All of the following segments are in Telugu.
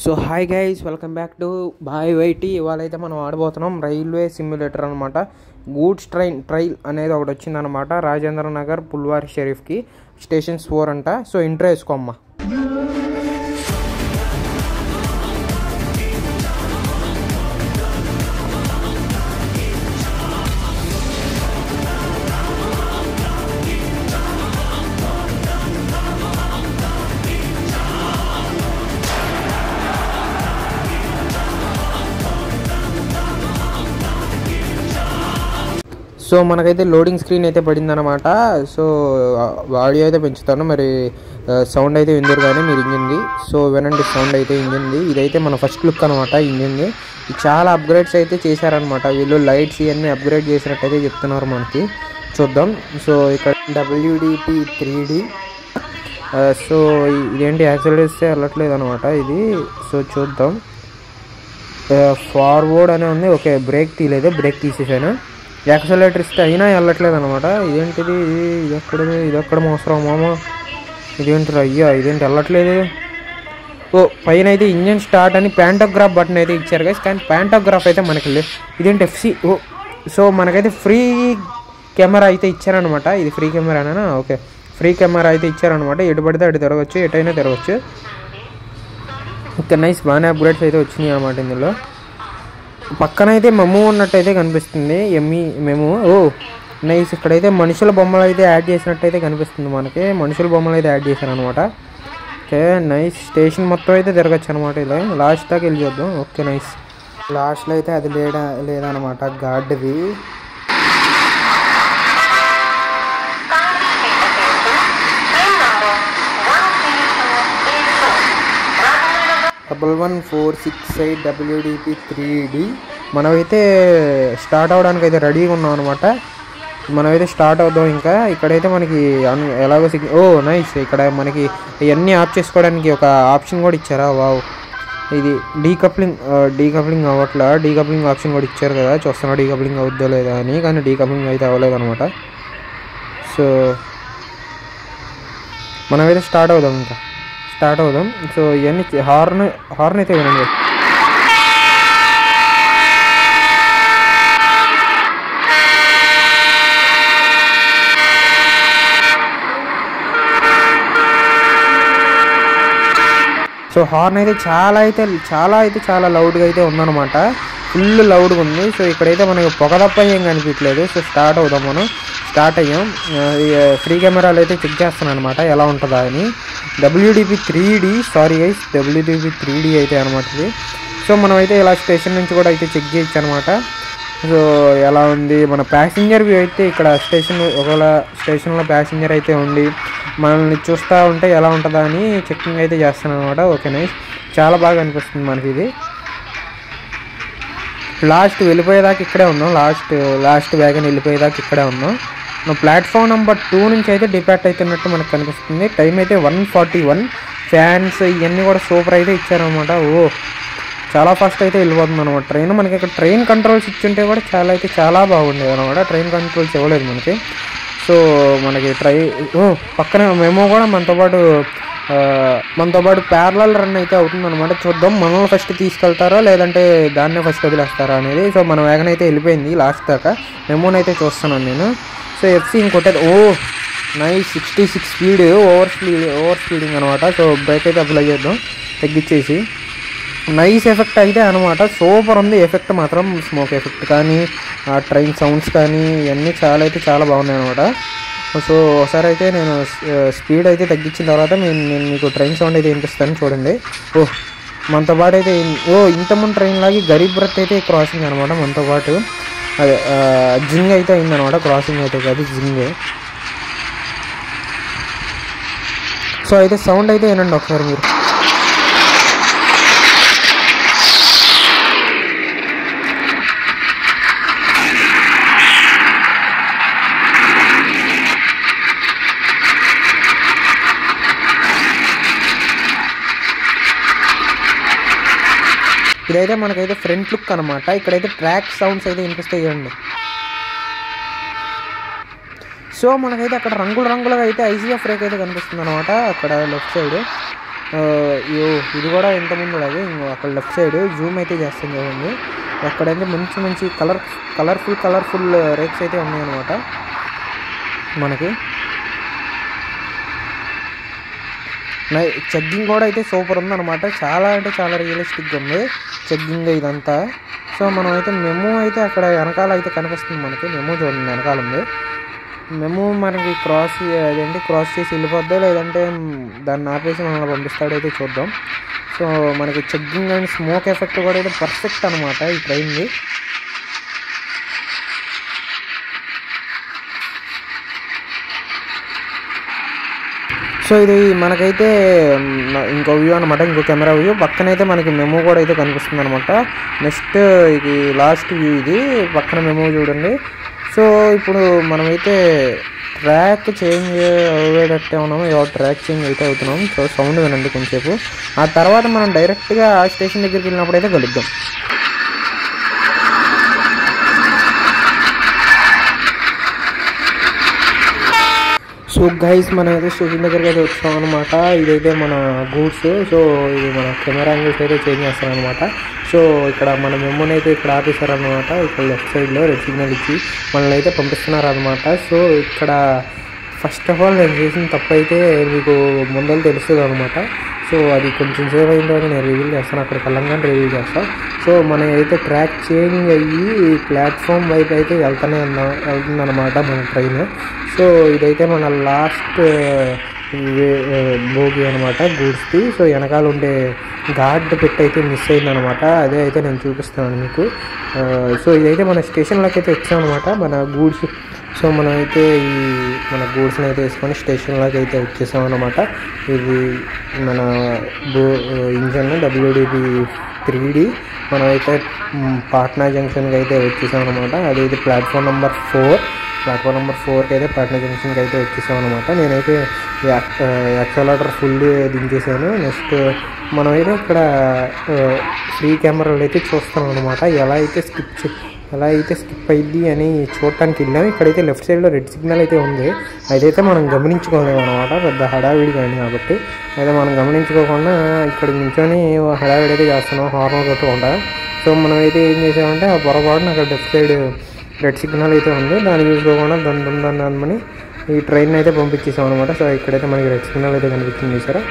So hi guys, welcome back to boy YT. ఇవాళ అయితే మనం ఆడబోతున్నాం రైల్వే సిమ్యులేటర్ అనమాట. గూడ్స్ ట్రైన్ ట్రైల్ అనేది ఒకటి వచ్చిందనమాట. రాజేంద్ర నగర్ పుల్వార్ షరీఫ్కి స్టేషన్స్ 4 అంట. సో ఇంట్రో వేసుకోమ్మా. సో మనకైతే లోడింగ్ స్క్రీన్ అయితే పడిందనమాట. సో ఆడియో అయితే పెంచుతాను, మరి సౌండ్ అయితే విందురు కానీ మీరు ఇంజిన్ది. సో వినండి సౌండ్ అయితే ఇంజిన్ది. ఇదైతే మన ఫస్ట్ లుక్ అనమాట ఇంజిన్ది. చాలా అప్గ్రేడ్స్ అయితే చేశారనమాట వీళ్ళు. లైట్స్ ఇవన్నీ అప్గ్రేడ్ చేసినట్టయితే చెప్తున్నారు మనకి. చూద్దాం. సో ఇక్కడ WDP 3D. సో ఇదేంటి యాక్సిలరేట్ వెళ్ళట్లేదు అనమాట ఇది. సో చూద్దాం. ఫార్వర్డ్ అనే ఉంది. ఓకే, బ్రేక్ తీయలేదు, బ్రేక్ తీసేసాను. యాక్సిలరేటర్ ఇస్తే అయినా వెళ్ళట్లేదు అనమాట. ఇదేంటిది, ఇది ఎక్కడ మోసరం మామ, ఇదేంటి అయ్యా, ఇదేంటి వెళ్ళట్లేదు. ఓ పైన అయితే ఇంజన్ స్టార్ట్ అని ప్యాంటోగ్రాఫ్ బటన్ అయితే ఇచ్చారు గైస్, కానీ ప్యాంటోగ్రాఫ్ అయితే మనకి లేదు. ఇదేంటి FC. ఓ సో మనకైతే ఫ్రీ కెమెరా అయితే ఇచ్చారనమాట. ఇది ఫ్రీ కెమెరానా? ఓకే, ఫ్రీ కెమెరా అయితే ఇచ్చారనమాట. ఎటు పడితే అటు తిరగచ్చు, ఎటైనా తిరగచ్చు. ఇంకా నైస్, బాగానే అప్గ్రేడ్స్ అయితే వచ్చినాయి అనమాట ఇందులో. పక్కన అయితే మెమో ఉన్నట్టయితే కనిపిస్తుంది, మెమో. ఓ నైస్. ఇక్కడైతే మనుషుల బొమ్మలు అయితే యాడ్ చేసినట్టయితే కనిపిస్తుంది మనకి. మనుషుల బొమ్మలు అయితే యాడ్ చేశారు అనమాట. Okay nice. స్టేషన్ మొత్తం అయితే తిరగచ్చు అనమాట. ఇలా లాస్ట్ దాకా వెళ్ళి చూద్దాం. Okay nice. లాస్ట్లో అయితే అది లేదనమాట, గార్డ్ది. $11468 WDP 3D. మనమైతే స్టార్ట్ అవ్వడానికి అయితే రెడీగా ఉన్నాం అనమాట. మనమైతే స్టార్ట్ అవుదాం. ఇంకా ఇక్కడైతే మనకి ఎలాగో ఓ నైస్. ఇక్కడ మనకి ఇవన్నీ ఆఫ్ చేసుకోవడానికి ఒక ఆప్షన్ కూడా ఇచ్చారా? వావ్. ఇది డీకప్లింగ్ అవ్వట్లా. డీకప్లింగ్ ఆప్షన్ కూడా ఇచ్చారు కదా, చూస్తున్నా డీకప్లింగ్ అవుద్దో లేదా అని. కానీ డీకప్లింగ్ అయితే అవ్వలేదు అనమాట. సో మనమైతే స్టార్ట్ అవుదాం. ఇంకా స్టార్ట్ అవుదాం. సో ఇవన్నీ హార్న్ అయితే వినండి. సో హార్న్ అయితే చాలా లౌడ్గా అయితే ఉందన్నమాట. ఫుల్ లౌడ్గా ఉంది. సో ఇక్కడైతే మనకి పొగ తప్ప ఏం కనిపించలేదు. సో స్టార్ట్ అవుదాం. మనం స్టార్ట్ అయ్యాం. ఫ్రీ కెమెరాలు అయితే చెక్ చేస్తాను అనమాట ఎలా ఉంటుందా అని. WDP 3D, sorry guys, WDP 3D అయితే అనమాట ఇది. సో మనమైతే ఇలా స్టేషన్ నుంచి కూడా అయితే చెక్ చేయొచ్చు అనమాట. సో ఎలా ఉంది మన ప్యాసింజర్ వ్యూ అయితే ఇక్కడ ఒకవేళ స్టేషన్లో ప్యాసింజర్ అయితే ఉండి మనల్ని చూస్తూ ఉంటే ఎలా ఉంటుందా అని చెక్కింగ్ అయితే చేస్తాను అనమాట. ఓకే నైస్, చాలా బాగా అనిపిస్తుంది మనకి ఇది. లాస్ట్ వెళ్ళిపోయేదాకా ఇక్కడే ఉన్నాం. లాస్ట్ వ్యాగన్ వెళ్ళిపోయేదాకా ఇక్కడే ఉన్నాం. ప్లాట్ఫామ్ నెంబర్ 2 నుంచి అయితే డిపార్ట్ అవుతున్నట్టు మనకు కనిపిస్తుంది. టైం అయితే 1:41. ఫ్యాన్స్ ఇవన్నీ కూడా సూపర్ అయితే ఇచ్చారనమాట. ఓ చాలా ఫాస్ట్ అయితే వెళ్ళిపోతుంది అనమాట ట్రైన్. మనకి ఇక్కడ ట్రైన్ కంట్రోల్స్ ఇచ్చుంటే కూడా చాలా బాగుండేది అనమాట. ట్రైన్ కంట్రోల్స్ ఇవ్వలేదు మనకి. సో మనకి పక్కన మెమో కూడా మనతో పాటు ప్యారలల్ రన్ అయితే అవుతుందన్నమాట. చూద్దాం మనల్ని ఫస్ట్ తీసుకెళ్తారా లేదంటే దాన్నే ఫస్ట్ వదిలేస్తారా అనేది. సో మన వేగన్ అయితే వెళ్ళిపోయింది లాస్ట్ దాకా. మెమోని అయితే చూస్తున్నాను నేను. So FC ఇంకొట్టేది. ఓ నైస్, 66 స్పీడ్, ఓవర్ స్పీడింగ్ అనమాట. సో బ్రేక్ అయితే అప్లై చేద్దాం తగ్గించేసి. నైస్ ఎఫెక్ట్ అయితే అనమాట. సూపర్ ఉంది ఎఫెక్ట్ మాత్రం. స్మోక్ ఎఫెక్ట్ కానీ ట్రైన్ సౌండ్స్ కానీ ఇవన్నీ చాలా బాగున్నాయి అనమాట. సో ఒకసారి అయితే నేను స్పీడ్ అయితే తగ్గించిన తర్వాత నేను మీకు ట్రైన్ సౌండ్ అయితే వినిపిస్తాను చూడండి. మనతో పాటు అయితే ఇంతకుముందు ట్రైన్ లాగి గరీబ్ రత్ అయితే క్రాసింగ్ అనమాట. మనతో పాటు అదే జింగ్ అయితే అయిందనమాట. క్రాసింగ్ అయితే కాదు, జింగే. సో అయితే సౌండ్ అయితే వినండి ఒకసారి మీరు. ఇదైతే మనకైతే ఫ్రంట్ లుక్ అనమాట. ఇక్కడైతే ట్రాక్ సౌండ్స్ అయితే వినిపిస్తాయి చూడండి. సో మనకైతే అక్కడ రంగులుగా అయితే ICF రేక్ అయితే కనిపిస్తుంది అనమాట. అక్కడ లెఫ్ట్ సైడ్ ఇది కూడా ఇంతకుముందు అలాగే అక్కడ లెఫ్ట్ సైడ్ జూమ్ అయితే చేస్తాం చూడండి. అక్కడైతే మంచి మంచి కలర్ఫుల్ రేక్స్ అయితే ఉన్నాయన్నమాట మనకి. చెగ్గింగ్ కూడా అయితే సూపర్ ఉందన్నమాట. చాలా అంటే చాలా రియలిస్టిక్గా ఉంది చెగ్గింగ్ ఇదంతా. సో మనం అయితే మెమో అయితే అక్కడ వెనకాల అయితే కనిపిస్తుంది మనకి. మెమో చూడండి వెనకాల ఉంది. మెమో మనకి క్రాస్ చేసి వెళ్ళిపోద్దా లేదంటే దాన్ని ఆపేసి మనల్ని పంపిస్తాడైతే చూద్దాం. సో మనకి చెగ్గింగ్ అండ్ స్మోక్ ఎఫెక్ట్ కూడా అయితే పర్ఫెక్ట్ అనమాట ఈ ట్రైన్ది. సో ఇది మనకైతే ఇంకో వ్యూ అనమాట, ఇంకో కెమెరా వ్యూ. పక్కనైతే మనకి మెమో కూడా అయితే కనిపిస్తుంది అనమాట. నెక్స్ట్ ఇది లాస్ట్ వ్యూ, ఇది పక్కన మెమో చూడండి. సో ఇప్పుడు మనమైతే ట్రాక్ చేంజ్ అయ్యేటట్టే ఉన్నాము. ట్రాక్ చేంజ్ అయితే అవుతున్నాం. సో సౌండ్ వినండి కొంచెంసేపు. ఆ తర్వాత మనం డైరెక్ట్గా ఆ స్టేషన్ దగ్గరికి వెళ్ళినప్పుడు అయితే కలుద్దాం. సో గైస్ మనం అయితే స్టేషన్ దగ్గరికి అయితే వచ్చాం అనమాట. ఇదైతే మన గూడ్స్. సో ఇది మన కెమెరా యాంగిల్స్ అయితే చేంజ్ చేస్తాం అనమాట. సో ఇక్కడ మన మెమోని అయితే ఇక్కడ ఆపేశారనమాట. ఇక్కడ లెఫ్ట్ సైడ్లో రెడ్ సిగ్నల్ ఇచ్చి మనల్ని అయితే పంపిస్తున్నారు అనమాట. సో ఇక్కడ ఫస్ట్ ఆఫ్ ఆల్ నేను చేసిన తప్పు అయితే మీకు ముందర తెలుస్తుంది అనమాట. సో అది కొంచెం సేవ్ అయిన తర్వాత నేను రివీల్ చేస్తాను, అక్కడికి వెళ్ళంగానే రివీల్ చేస్తాను. సో మనం అయితే ట్రాక్ చేంజ్ అయ్యి ప్లాట్ఫామ్ వైపు అయితే వెళ్తుందన్నమాట మన ట్రైన్. సో ఇదైతే మన లాస్ట్ భోగి అనమాట గూడ్స్ది. సో వెనకాల ఉండే గార్డ్ పెట్టి అయితే మిస్ అయిందనమాట. అదే అయితే నేను చూపిస్తున్నాను మీకు. సో ఇదైతే మన స్టేషన్లోకి అయితే వచ్చామన్నమాట మన గూడ్స్. సో మనం అయితే మన గూడ్స్ని అయితే వేసుకొని స్టేషన్లోకి అయితే వచ్చేసామన్నమాట. ఇది మన ఇంజన్ WDB 3D. మనమైతే పాట్నా జంక్షన్కి అయితే వచ్చేసామన్నమాట. అదైతే ప్లాట్ఫామ్ నెంబర్ 4కి అయితే పాట్నా జంక్షన్కి అయితే వచ్చేసాం అనమాట. నేనైతే యాక్సిలరేటర్ ఫుల్ దించేసాను. నెక్స్ట్ మనమైతే ఇక్కడ ఫ్రీ కెమెరాలు అయితే చూస్తాం అనమాట. ఎలా అయితే స్కిప్ అయ్యింది అని చూడటానికి వెళ్ళాము. ఇక్కడైతే లెఫ్ట్ సైడ్లో రెడ్ సిగ్నల్ అయితే ఉంది. అదైతే మనం గమనించుకోలేము అనమాట, పెద్ద హడావిడి కానీ కాబట్టి. అయితే మనం గమనించుకోకుండా ఇక్కడ నించొని హడావిడి అయితే చేస్తున్నాం హార్న్ కొట్టుకుంటా. సో మనం అయితే ఏం చేసామంటే ఆ పొరపాటున అక్కడ లెఫ్ట్ సైడ్ రెడ్ సిగ్నల్ అయితే ఉంది, దాన్ని చూసుకోకుండా దాన్ని అనుమని ఈ ట్రైన్ అయితే పంపించేసాం అనమాట. సో ఇక్కడైతే మనకి రెడ్ సిగ్నల్ అయితే కనిపించింది సార్.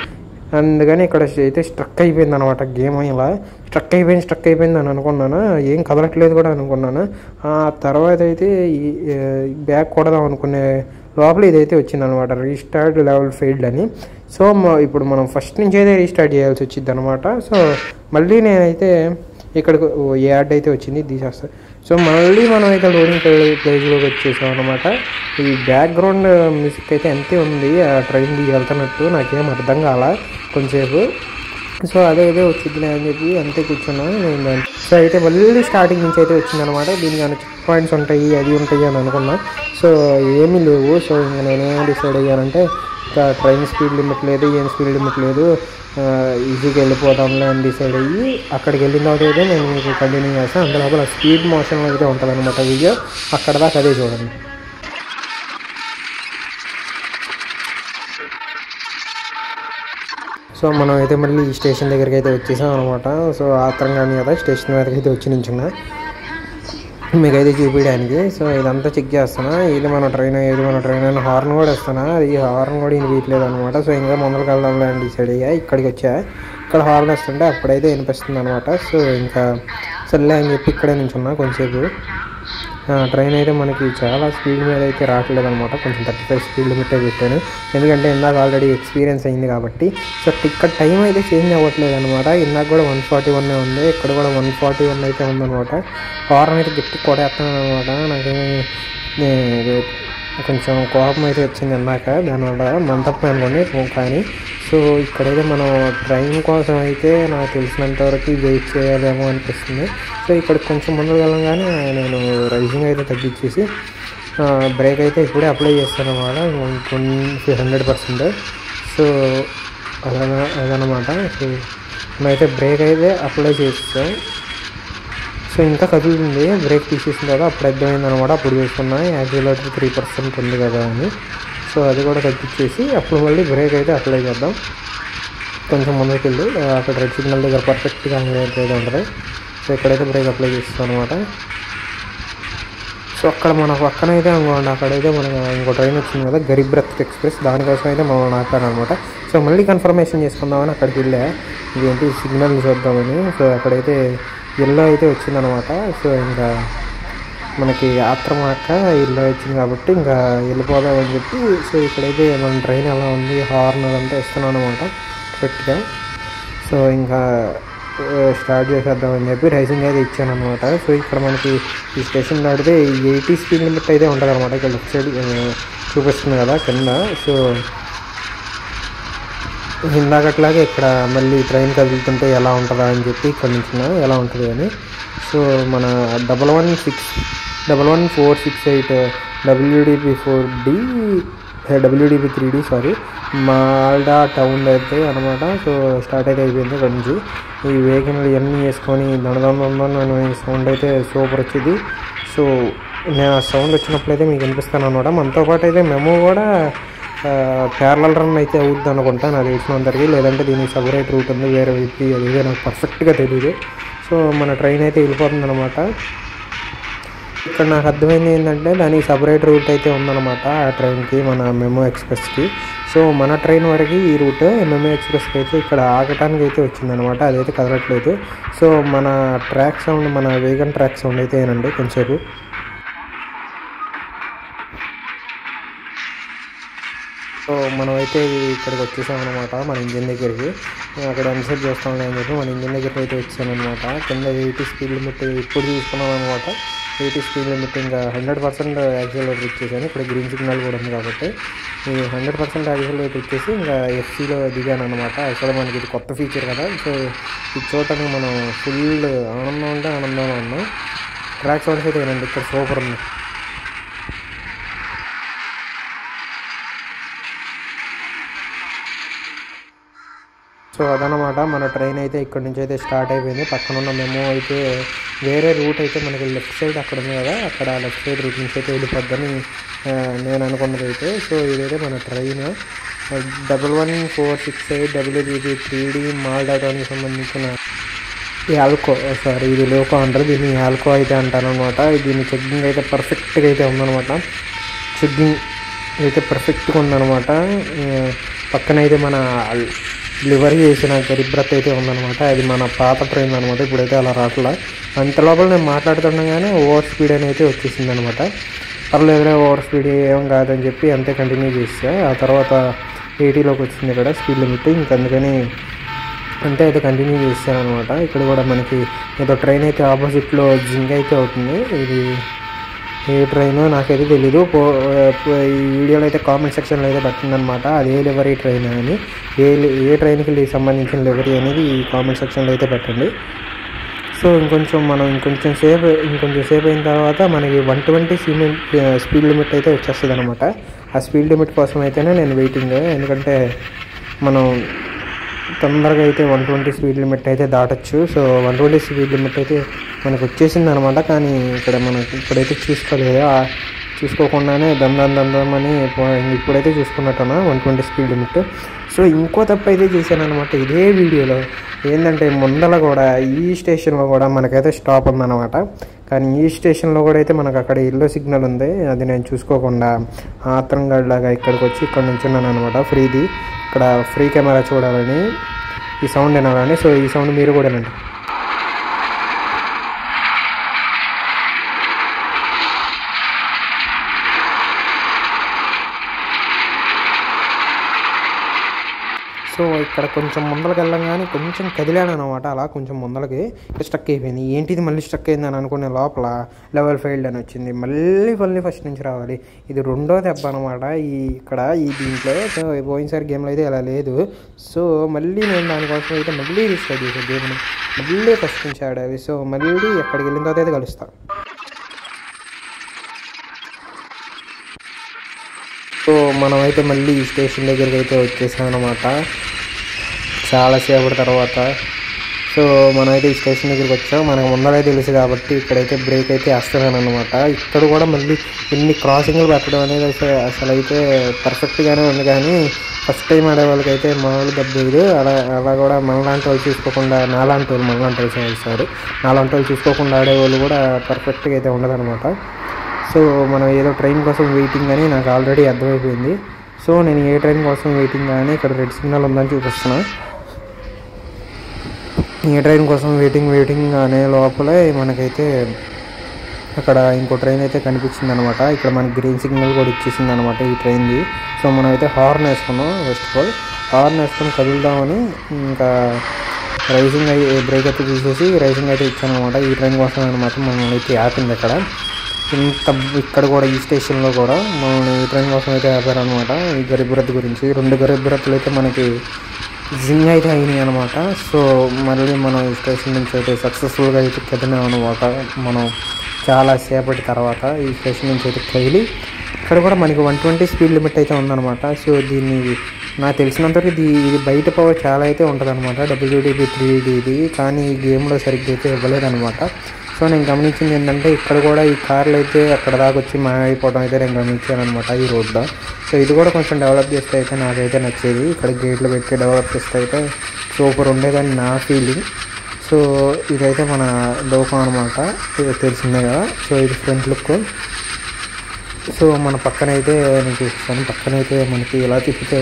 అందుకని ఇక్కడ అయితే స్ట్రక్ అయిపోయింది అనమాట గేమ్. ఇలా స్ట్రక్ అయిపోయింది అని అనుకున్నాను. ఏం కదలట్లేదు కూడా అనుకున్నాను. ఆ తర్వాత అయితే బ్యాక్ కొడదాం అనుకునే లోపల ఇదైతే వచ్చిందనమాట, రీస్టార్ట్ లెవెల్ ఫెయిల్డ్ అని. సో ఇప్పుడు మనం ఫస్ట్ నుంచి అయితే రీస్టార్ట్ చేయాల్సి వచ్చింది అనమాట. సో మళ్ళీ నేనైతే ఇక్కడికి యాడ్ అయితే వచ్చింది తీసేస్తా. సో మళ్ళీ మనం అయితే లోడింగ్ ప్లేస్లోకి వచ్చేసాం అనమాట. ఈ బ్యాక్గ్రౌండ్ మ్యూజిక్ అయితే అంతే ఉంది, ఆ ట్రైన్ వెళ్తున్నట్టు నాకేం అర్థం కాల కొంచెంసేపు. సో అదే వచ్చిందిలే అని చెప్పి అంతే కూర్చున్నాను నేను. సో అయితే మళ్ళీ స్టార్టింగ్ నుంచి అయితే వచ్చిందనమాట. దీనికి ఏమైనా చెక్ పాయింట్స్ ఉంటాయి అని అనుకున్నా. సో ఏమీ లేవు. సో ఇంకా నేనేం డిసైడ్ అయ్యానంటే ఇంకా ట్రైన్ స్పీడ్ లిమిట్ లేదు, ఏం స్పీడ్ లిమిట్ లేదు, ఈజీగా వెళ్ళిపోదాంలే అని డిసైడ్ అయ్యి అక్కడికి వెళ్ళిన తర్వాత అయితే నేను మీకు కంటిన్యూ చేస్తాను. అందులోపల స్పీడ్ మోషన్లో అయితే ఉంటుంది అనమాట వీడియో. అక్కడ దాకా అదే చూడండి. సో మనం అయితే మళ్ళీ ఈ స్టేషన్ దగ్గరికి అయితే వచ్చేసాం అనమాట. సో ఆత్రంగానే కదా స్టేషన్ దగ్గరికి అయితే వచ్చి నించున్నా మీకైతే చూపించడానికి. సో ఇదంతా చెక్ చేస్తాను, ఇది మన ట్రైన్ అని హార్న్ కూడా ఇస్తాను. అది హార్న్ కూడా వినిపించలేదు అనమాట. సో ఇంకా ముందరికి వెళ్దాంలే అని డిసైడ్ అయ్యా. ఇక్కడికి వచ్చా, ఇక్కడ హార్న్ వస్తుంటే అప్పుడైతే వినిపిస్తుంది అనమాట. సో ఇంకా సర్లే అని చెప్పి ఇక్కడే నించున్నా కొంచెంసేపు. ట్రైన్ అయితే మనకి చాలా స్పీడ్ మీద అయితే రావట్లేదు అనమాట, కొంచెం 35 స్పీడ్ లిమిటే పెట్టాను, ఎందుకంటే ఇందాక ఆల్రెడీ ఎక్స్పీరియన్స్ అయింది కాబట్టి. సో ఇక్కడ టైం అయితే చేంజ్ అవ్వట్లేదు అనమాట. ఇందాక కూడా 141 ఉంది, ఇక్కడ కూడా 141 అయితే ఉందన్నమాట. హార్న్ అయితే గట్టి కొడేస్తాను అనమాట. నాకు కొంచెం కోపం అయితే వచ్చింది ఇందాక, దానివల్ల మన తప్ప అనుకోండి కానీ. సో ఇక్కడైతే మనం ట్రైన్ కోసం అయితే నాకు తెలిసినంతవరకు వెయిట్ చేయాలేమో అనిపిస్తుంది. సో ఇక్కడ కొంచెం ముందుకు వెళ్ళగానే నేను రైజింగ్ అయితే తగ్గించేసి బ్రేక్ అయితే ఇప్పుడే అప్లై చేస్తాను అన్నమాట 100%. సో అదనమాట. సో మేమైతే బ్రేక్ అయితే అప్లై చేస్తాం. సో ఇంకా కదులుతుంది, బ్రేక్ తీసేసిన కదా అప్పుడు అర్థమైంది అనమాట. అప్పుడు చూసుకున్నా యాక్సిలరేటర్ 3% ఉంది కదా అని. సో అది కూడా తగ్గించేసి అప్పుడు మళ్ళీ బ్రేక్ అయితే అప్లై చేద్దాం. కొంచెం ముందుకు వెళ్ళి అక్కడ రెడ్ సిగ్నల్ దగ్గర పర్ఫెక్ట్గా అయితే ఉంటుంది. సో ఇక్కడైతే బ్రేక్ అప్లై చేస్తాం అనమాట. సో అక్కడ మన పక్కన అయితే అనుకోండి, అక్కడైతే మనకు ఇంకో ట్రైన్ వచ్చింది కదా, గరీబ్ రథ్ ఎక్స్ప్రెస్, దానికోసం అయితే మమ్మల్ని ఆపారనమాట. సో మళ్ళీ కన్ఫర్మేషన్ చేసుకుందామని అక్కడికి వెళ్ళా, ఇదేంటి సిగ్నల్ చూద్దామని. సో అక్కడైతే ఎల్లో అయితే వచ్చిందనమాట. సో ఇంకా మనకి ఆత్రమాక ఇల్లు వచ్చింది కాబట్టి ఇంకా వెళ్ళిపోదామని చెప్పి, సో ఇక్కడైతే మన ట్రైన్ ఎలా ఉంది, హార్న్ అదంతా ఇస్తున్నాం అనమాట కరెక్ట్గా. సో ఇంకా స్టార్ట్ చేసేద్దామని చెప్పి రైసింగ్ అయితే ఇచ్చాను అనమాట. సో ఇక్కడ మనకి ఈ స్టేషన్ దాటితే 80 స్పీడ్ లిమిట్ అయితే ఉంటుంది అనమాట. ఇక్కడ లెఫ్ట్ సైడ్ చూపిస్తుంది కదా కింద. సో ఇందాకట్లాగే ఇక్కడ మళ్ళీ ట్రైన్ కదులుతుంటే ఎలా ఉంటుందా అని చెప్పి ఇక్కడ నుంచి ఎలా ఉంటుంది అని. సో మన 11468 WDP4D WDP3D మాల్డా టౌన్ అయితే అనమాట. సో స్టార్ట్ అయితే అయిపోయింది ఇక్కడ నుంచి. ఈ వెహికల్ ఇవన్నీ వేసుకొని దొండదొందని సౌండ్ అయితే సూపర్ వచ్చింది. సో నేను ఆ సౌండ్ వచ్చినప్పుడైతే మీకు వినిపిస్తాను అనమాట. మనతో పాటు అయితే మేము కూడా ప్యారలల్ రన్ అయితే అవుద్ది అనుకుంటా నాకు తెలిసినంతవరకు, లేదంటే దీనికి సపరేట్ రూట్ ఉంది వేరే వైపు, అదే నాకు పర్ఫెక్ట్గా తెలియదు. సో మన ట్రైన్ అయితే వెళ్ళిపోతుంది అనమాట. ఇక్కడ నాకు అర్థమైంది ఏంటంటే దానికి సపరేట్ రూట్ అయితే ఉందన్నమాట ఆ ట్రైన్కి, మన మెమో ఎక్స్ప్రెస్కి. సో మన ట్రైన్ వరకు ఈ రూట్ మెమో ఎక్స్ప్రెస్కి అయితే ఇక్కడ ఆగటానికి అయితే వచ్చిందనమాట, అదైతే కదలట్లేదు. సో మన ట్రాక్ సౌండ్, మన వేగన్ ట్రాక్ సౌండ్ అయితే ఏనండి కొంచెంసేపు. సో మనమైతే ఇక్కడికి వచ్చేసామన్నమాట మన ఇంజిన్ దగ్గరికి. అక్కడ ఎంతసేపు చూస్తాం అని చెప్పి మన ఇంజిన్ దగ్గరికి అయితే వచ్చానమాట. కింద 80 స్పీడ్ లిమిట్ ఇప్పుడు చూసుకున్నాం అనమాట. 80 స్పీడ్ లిమిట్ ఇంకా 100% యాక్సిలరేటర్ ఇచ్చేసాను. ఇక్కడ గ్రీన్ సిగ్నల్ కూడా ఉంది కాబట్టి ఈ 100% యాక్సిలరేటర్ ఇచ్చేసి ఇంకా ఎఫ్సీలో దిగాను అనమాట. అసలు మనకి ఇది కొత్త ఫీచర్ కదా. సో ఇది చూడటానికి మనం ఫుల్ ఆనందం అంటే ఆనందంగా ఉన్నాం. ట్రాక్ సౌండ్స్ అయితే ఏనండి ఇక్కడ సూపర్ ఉంది. సో అదనమాట మన ట్రైన్ అయితే ఇక్కడ నుంచి అయితే స్టార్ట్ అయిపోయింది. పక్కన ఉన్న మెమో అయితే వేరే రూట్ అయితే మనకి లెఫ్ట్ సైడ్ అక్కడ ఉంది కదా, అక్కడ లెఫ్ట్ సైడ్ రూట్ నుంచి అయితే వెళ్ళిపోద్దని నేను అనుకున్నది అయితే. సో ఇదైతే మన ట్రైన్ 11468 WDP3D మాల్డాకి సంబంధించిన యాల్కో, ఇది లోకో అంటారు, దీన్ని యాల్కో అయితే అంటారు అనమాట. దీన్ని చెగ్గింగ్ అయితే పర్ఫెక్ట్గా అయితే ఉందన్నమాట. చెగ్గింగ్ అయితే పర్ఫెక్ట్గా ఉందన్నమాట. పక్కన అయితే మన లివరీ చేసిన గరీబ్ రథ్ అయితే ఉందన్నమాట. అది మన పాత ట్రైన్ అనమాట. ఇప్పుడైతే అలా రావట్లా. అంత లోపల నేను మాట్లాడుతుండగానే ఓవర్ స్పీడ్ అని అయితే వచ్చేసింది అనమాట. పర్లేదులే ఓవర్ స్పీడ్ ఏం కాదని చెప్పి అంతే కంటిన్యూ చేసా. ఆ తర్వాత 80లోకి వచ్చింది ఇక్కడ స్పీడ్ లిమిట్. ఇంకందుకని అంతే అయితే కంటిన్యూ చేశాను అనమాట. ఇక్కడ కూడా మనకి ఏదో ట్రైన్ అయితే ఆపోజిట్లో జింగ్ అయితే అవుతుంది. ఇది ఏ ట్రైన్ నాకైతే తెలీదు. ఈ వీడియోలో అయితే కామెంట్ సెక్షన్లో అయితే పెట్టిందనమాట అది ఏ లివరీ ట్రైన్ అని. ఏ ట్రైన్కి సంబంధించిన లివరీ అనేది ఈ కామెంట్ సెక్షన్లో అయితే పెట్టండి. సో ఇంకొంచెం సేపు అయిన తర్వాత మనకి 120 స్పీడ్ లిమిట్ అయితే వచ్చేస్తుంది అనమాట. ఆ స్పీడ్ లిమిట్ కోసం అయితేనే నేను వెయిటింగ్, ఎందుకంటే మనం తొందరగా అయితే 120 స్పీడ్ లిమిట్ అయితే దాటచ్చు. సో 120 స్పీడ్ లిమిట్ అయితే మనకు వచ్చేసింది అనమాట. కానీ ఇప్పుడైతే చూసుకోకుండానే దందని ఇప్పుడైతే చూసుకున్నట్టున్నా 120 స్పీడ్ లిమిట్. సో ఇంకో తప్పు అయితే చేశాను అనమాట ఇదే వీడియోలో. ఏంటంటే ముందల కూడా ఈ స్టేషన్లో కూడా మనకైతే స్టాప్ ఉందన్నమాట. కానీ ఈ స్టేషన్లో కూడా అయితే మనకు అక్కడ ఎల్లో సిగ్నల్ ఉంది. అది నేను చూసుకోకుండా ఆత్రంగాడిలాగా ఇక్కడికి వచ్చి ఇక్కడ నుంచి ఉన్నాను అనమాట. ఇక్కడ ఫ్రీ కెమెరా చూడాలని, ఈ సౌండ్ వినాలని. సో ఈ సౌండ్ మీరు కూడా వినండి. సో ఇక్కడ కొంచెం ముందలకి వెళ్ళంగానే కొంచెం కదిలాను అనమాట. అలా కొంచెం ముందలకి స్ట్రక్ అయిపోయింది. ఏంటిది మళ్ళీ స్ట్రక్ అయింది అని అనుకునే లోపల లెవెల్ ఫెయిల్డ్ అని వచ్చింది. మళ్ళీ ఫస్ట్ నుంచి రావాలి. ఇది రెండో దెబ్బ అనమాట ఈ దీంట్లో. సో పోయినసారి గేమ్లో అయితే అలా లేదు. సో మళ్ళీ నేను దానికోసం అయితే మళ్ళీ రీస్టార్ట్ చేసాను గేమ్ని. మళ్ళీ ఫస్ట్ నుంచి ఆడాలి. సో మళ్ళీ ఎక్కడికి వెళ్ళిన తర్వాత అయితే కలుస్తాను. సో మనమైతే మళ్ళీ ఈ స్టేషన్ దగ్గరికి అయితే వచ్చేసాం అనమాట చాలాసేపటి తర్వాత. సో మనమైతే ఈ స్టేషన్ దగ్గరికి వచ్చాం. మనకు ముందరే తెలుసు కాబట్టి ఇక్కడైతే బ్రేక్ అయితే వేస్తున్నాను అనమాట. ఇక్కడ కూడా మళ్ళీ ఎన్ని క్రాసింగ్లు పెట్టడం అనేది అసలు అయితే పర్ఫెక్ట్గానే ఉంది. కానీ ఫస్ట్ టైం ఆడే వాళ్ళకైతే మామూలు దెబ్బ అలా కూడా మనలాంటి వాళ్ళు చూసుకోకుండా నాలాంటి వాళ్ళు చూసుకోకుండా ఆడేవాళ్ళు కూడా పర్ఫెక్ట్గా అయితే ఉండదన్నమాట. సో మనం ఏదో ట్రైన్ కోసం వెయిటింగ్ అని నాకు ఆల్రెడీ అర్థమైపోయింది. సో నేను ఏ ట్రైన్ కోసం వెయిటింగ్ కానీ ఇక్కడ రెడ్ సిగ్నల్ ఉందని చూపిస్తున్నా. ఏ ట్రైన్ కోసం వెయిటింగ్ అనే లోపలే మనకైతే అక్కడ ఇంకో ట్రైన్ అయితే కనిపించింది అనమాట. ఇక్కడ మనకి గ్రీన్ సిగ్నల్ కూడా ఇచ్చేసింది అనమాట ఈ ట్రైన్ది. సో మనం అయితే హార్న్ వేసుకున్నాం. ఫస్ట్ ఆఫ్ ఆల్ హార్న్ వేసుకొని కదులుదామని ఇంకా రైసింగ్ బ్రేక్ అయితే తీసేసి రైసింగ్ అయితే ఇచ్చాను అనమాట. ఈ ట్రైన్ కోసం అనమాట మనం అయితే ఆపింది అక్కడ. ఇక్కడ కూడా ఈ స్టేషన్లో కూడా మనం ఈ ట్రైన్ కోసం అయితే ఆపారనమాట. ఈ గరీబ్ రథ్ గురించి 2 గరీబ్ రథ్లు అయితే మనకి జింగ్ అయితే అయినాయి అనమాట. సో మళ్ళీ మనం ఈ స్టేషన్ నుంచి అయితే సక్సెస్ఫుల్గా అయితే కదిలినాం అనమాట. మనం చాలా సేపటి తర్వాత ఈ స్టేషన్ నుంచి అయితే కదిలి ఇక్కడ కూడా మనకి 120 స్పీడ్ లిమిట్ అయితే ఉందన్నమాట. సో దీన్ని నాకు తెలిసినంతవరకు ఇది బయట పవర్ చాలా అయితే ఉంటుంది అనమాట. WDB 3D ఇది, కానీ ఈ గేమ్లో సరిగ్గా అయితే ఇవ్వలేదన్నమాట. సో నేను గమనించింది ఏంటంటే ఇక్కడ కూడా ఈ కార్లు అయితే అక్కడ దాకా వచ్చి మాయమైపోవడం అయితే నేను గమనించాను అనమాట ఈ రోడ్లో. సో ఇది కూడా కొంచెం డెవలప్ చేస్తే అయితే నాకైతే నచ్చేది. ఇక్కడ గేట్లు పెట్టి డెవలప్ చేస్తే అయితే సూపర్ ఉండేదని నా ఫీలింగ్. సో ఇదైతే మన లోకం అనమాట, తెలిసిందే కదా. సో ఇది ఫ్రంట్ లుక్. సో మన పక్కనైతే నేను చూస్తాను, పక్కనైతే మనకి ఇలా తిప్పితే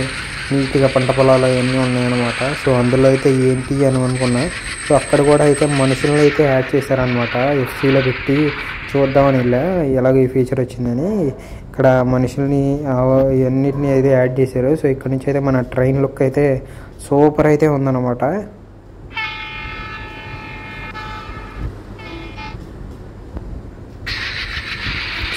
నీట్గా పంట పొలాలు అవన్నీ ఉన్నాయన్నమాట. సో అందులో అయితే ఏంటి అని అనుకున్నా. సో అక్కడ కూడా అయితే మనుషులను అయితే యాడ్ చేశారనమాట. ఎఫ్సీలో పెట్టి చూద్దామని వెళ్ళా ఎలాగో ఈ ఫీచర్ వచ్చిందని. ఇక్కడ మనుషుల్ని ఇవన్నిటిని అయితే యాడ్ చేశారు. సో ఇక్కడ నుంచి అయితే మన ట్రైన్ లుక్ అయితే సూపర్ అయితే ఉందన్నమాట.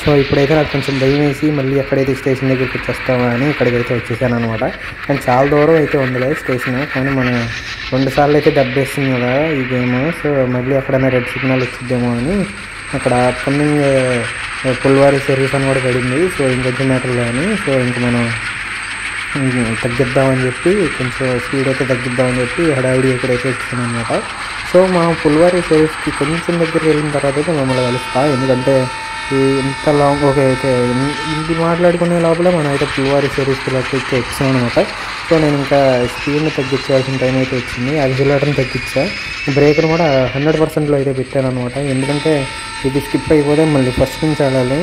సో ఇప్పుడైతే నాకు కొంచెం భయం వేసి మళ్ళీ ఎక్కడైతే స్టేషన్ దగ్గరికి వచ్చేస్తామా అని ఇక్కడికైతే వచ్చేసాను అనమాట. కానీ చాలా దూరం అయితే ఉంది స్టేషన్, కానీ మనం 2 సార్లు అయితే దెబ్బేస్తుంది కదా ఈ గేమ్. సో మళ్ళీ ఎక్కడైనా రెడ్ సిగ్నల్ వచ్చిద్దేమో అని అక్కడ అప్కమింగ్ పుల్వారీ సర్వీస్ అని కూడా పడింది. సో ఇంకొంచెం మీటర్లు కానీ సో ఇంక మనం తగ్గిద్దామని చెప్పి కొంచెం స్పీడ్ అయితే తగ్గిద్దామని చెప్పి హడావిడి ఇక్కడైతే వచ్చాను అనమాట. సో మనం పుల్వారీ సర్వీస్కి కొంచెం దగ్గరికి వెళ్ళిన తర్వాత అయితే మమ్మల్ని కలుస్తా, ఎందుకంటే ఇంత లాంగ్ ఓకే అయితే ఇంటి మాట్లాడుకునే లోపల మనం అయితే పుల్వారీ సర్వీస్లోకి అయితే వచ్చాం అనమాట. సో నేను ఇంకా స్పీడ్ని తగ్గించాల్సిన టైం అయితే వచ్చింది. యాక్సిలరేటర్ని తగ్గించా, బ్రేక్ను కూడా 100%లో అయితే పెట్టాను అనమాట. ఎందుకంటే ఇది స్కిప్ అయిపోతే మళ్ళీ ఫస్ట్ నుంచి వెళ్ళాలి.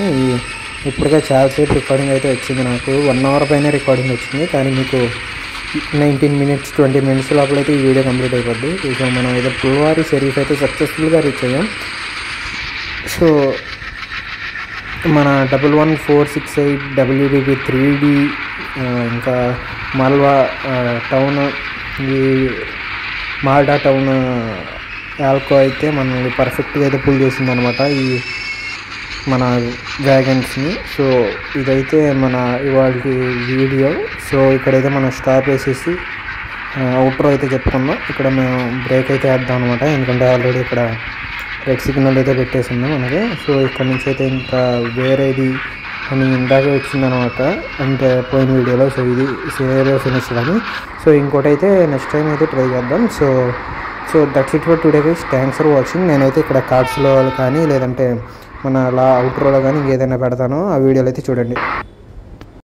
ఇప్పటికే చాలాసేపు రికార్డింగ్ అయితే వచ్చింది, నాకు 1 అవర్ పైన రికార్డింగ్ వచ్చింది. కానీ మీకు 19 మినిట్స్ 20 మినిట్స్ లోపల అయితే ఈ వీడియో కంప్లీట్ అయిపోద్ది. సో మనం అయితే పుల్వారీ సర్వీస్ అయితే సక్సెస్ఫుల్గా రీచ్ అయ్యాం. సో మన 11468 WDB 3D ఇంకా మాల్వా టౌన్, ఈ మాల్డా టౌన్ ఆల్కో అయితే మనల్ని పర్ఫెక్ట్గా అయితే పుల్ చేసిందనమాట ఈ మన వ్యాగన్స్ని. సో ఇదైతే మన ఇవాళ వీడియో. సో ఇక్కడైతే మనం స్టాప్ వేసేసి అవుట్రో అయితే చెప్పుకుందాం. ఇక్కడ మేము బ్రేక్ అయితే వేద్దాం అనమాట, ఎందుకంటే ఆల్రెడీ ఇక్కడ రెడ్ సిగ్నల్ అయితే పెట్టేసింది మనకి. సో ఇక్కడ నుంచి అయితే ఇంకా వేరేది అని ఇందాకే వచ్చిందనమాట, అంటే పోయిన వీడియోలో. సో ఇది సేలో ఫినిష్ కానీ. సో ఇంకోటి అయితే నెక్స్ట్ టైం అయితే ట్రై చేద్దాం. So that's it for today guys. Thanks for watching. నేనైతే ఇక్కడ కార్డ్స్లో కానీ లేదంటే మన అవుట్రోలో కానీ ఏదైనా పెడతాను, ఆ వీడియోలు అయితే చూడండి.